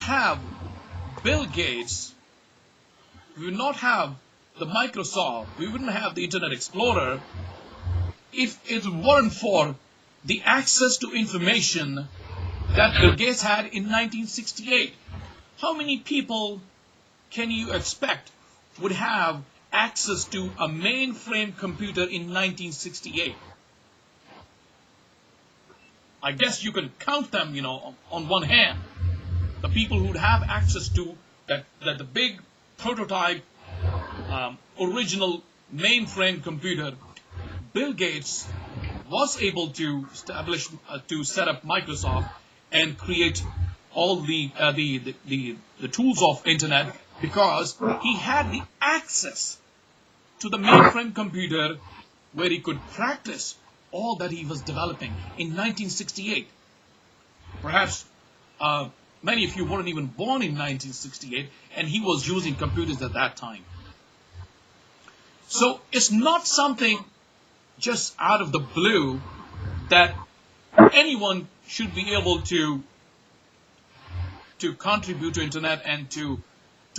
have Bill Gates, we would not have the Microsoft, we wouldn't have the Internet Explorer if it weren't for the access to information that Bill Gates had in 1968. How many people can you expect would have access to a mainframe computer in 1968? I guess you can count them, on one hand. The people who would have access to that the big prototype, original mainframe computer. Bill Gates was able to set up Microsoft and create all the tools of internet because he had the access to the mainframe computer where he could practice all that he was developing in 1968. Perhaps many of you weren't even born in 1968, and he was using computers at that time. So it's not something just out of the blue that anyone should be able to contribute to internet and to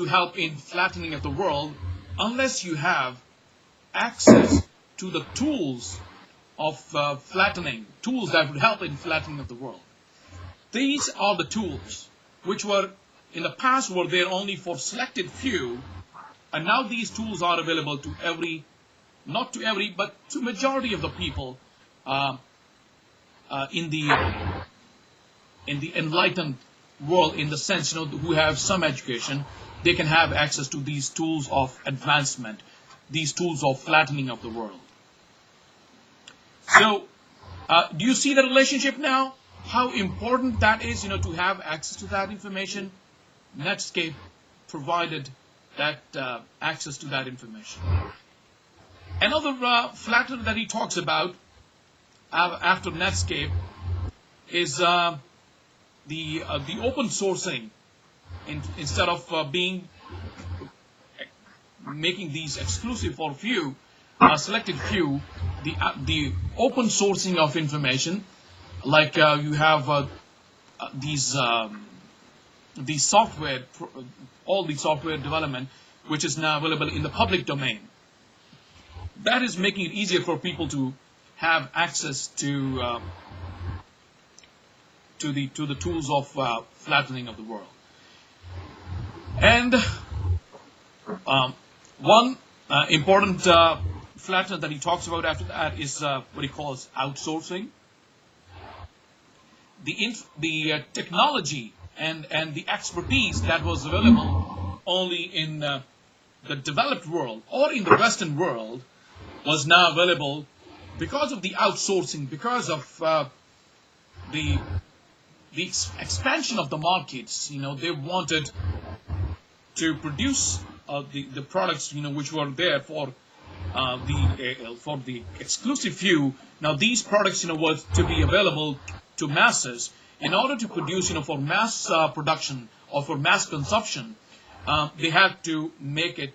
help in flattening of the world unless you have access to the tools of flattening, tools that would help in flattening of the world. These are the tools which were in the past were there only for selected few, and now these tools are available to every, not to every, but to majority of the people in the enlightened world, in the sense, who have some education. They can have access to these tools of advancement, these tools of flattening of the world. So, do you see the relationship now? How important that is, to have access to that information? Netscape provided that access to that information. Another flattener that he talks about after Netscape is the open sourcing. Instead of making these exclusive for few, selected few, the open sourcing of information, like you have these software, all the software development, which is now available in the public domain. That is making it easier for people to have access to the tools of flattening of the world. And one important flattener that he talks about after that is what he calls outsourcing. The technology and the expertise that was available only in the developed world or in the Western world was now available because of the outsourcing, because of the expansion of the markets. They wanted to produce the products, which were there for the exclusive few. Now these products, were to be available to masses. In order to produce, for mass production or for mass consumption, they had to make it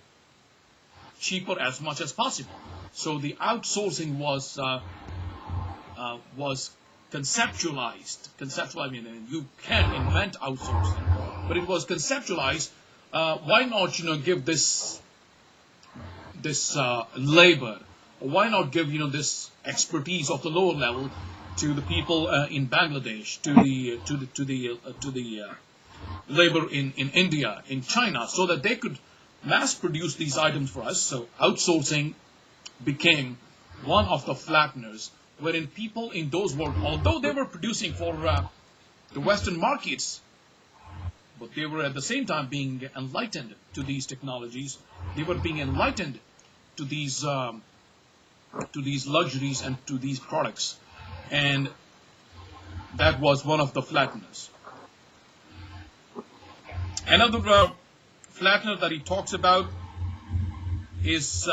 cheaper as much as possible. So the outsourcing was conceptualized. You can't invent outsourcing, but it was conceptualized. Why not, give this labor? Or why not give, this expertise of the lower level to the people in Bangladesh, to the labor in India, in China, so that they could mass produce these items for us? So outsourcing became one of the flatteners, wherein people in those world, although they were producing for the Western markets, but they were at the same time being enlightened to these technologies. They were being enlightened to these luxuries and to these products, and that was one of the flatteners. Another flattener that he talks about is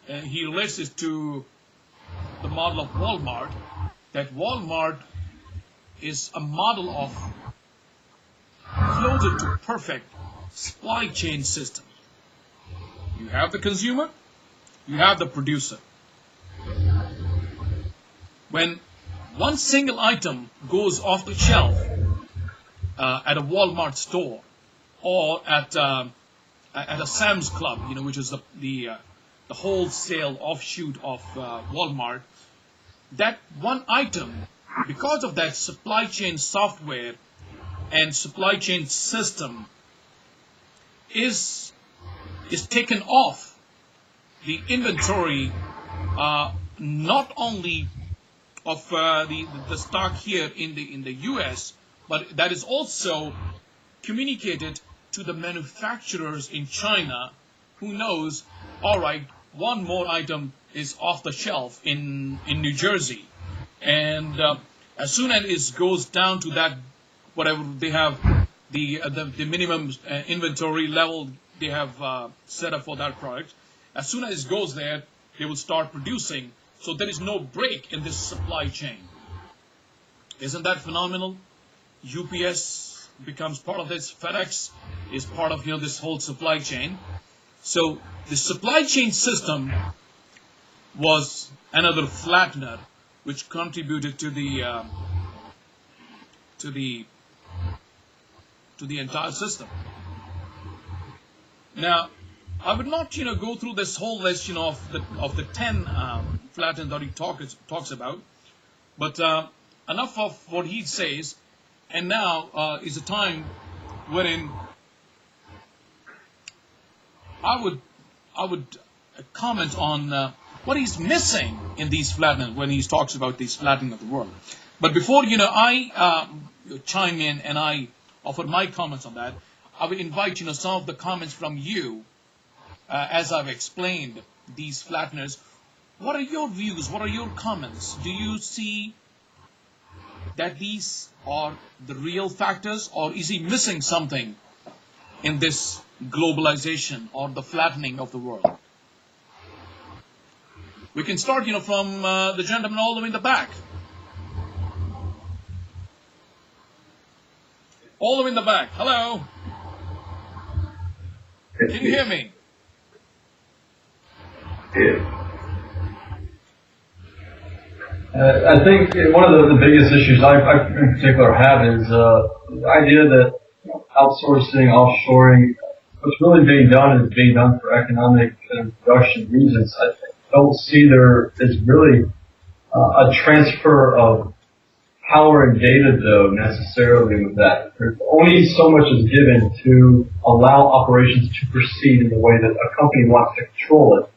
he relates it to the model of Walmart. That Walmart is a model of closer to perfect supply chain system. You have the consumer, you have the producer. When one single item goes off the shelf, at a Walmart store or at a Sam's Club, which is the wholesale offshoot of Walmart, that one item, because of that supply chain software and supply chain system, is taken off the inventory, not only of the stock here in the U.S., but that is also communicated to the manufacturers in China, who knows, all right, one more item is off the shelf in New Jersey, and as soon as it goes down to that, whatever they have, the minimum inventory level they have set up for that product, as soon as it goes there, they will start producing. So there is no break in this supply chain. Isn't that phenomenal? UPS becomes part of this. FedEx is part of this whole supply chain. So the supply chain system was another flattener which contributed to the entire system. Now, I would not go through this whole list of the 10 flatteners that he talks about, but enough of what he says. And now is a time wherein I would comment on what he's missing in these flatteners when he talks about these flattening of the world. But before I chime in and I offer my comments on that, I would invite some of the comments from you as I've explained these flatteners. What are your views? What are your comments? Do you see that these are the real factors, or is he missing something in this globalization or the flattening of the world? We can start, from the gentleman all the way in the back. All the way in the back. Hello? Can you hear me? I think one of the biggest issues I in particular have is the idea that outsourcing, offshoring, what's really being done is being done for economic and production reasons. I don't see there is really a transfer of power and data, though, necessarily with that. There's only so much is given to allow operations to proceed in the way that a company wants to control it.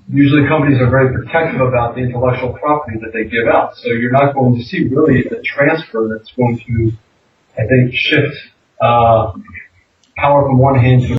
Usually companies are very protective about the intellectual property that they give out, so you're not going to see really the transfer that's going to, I think, shift power from one hand to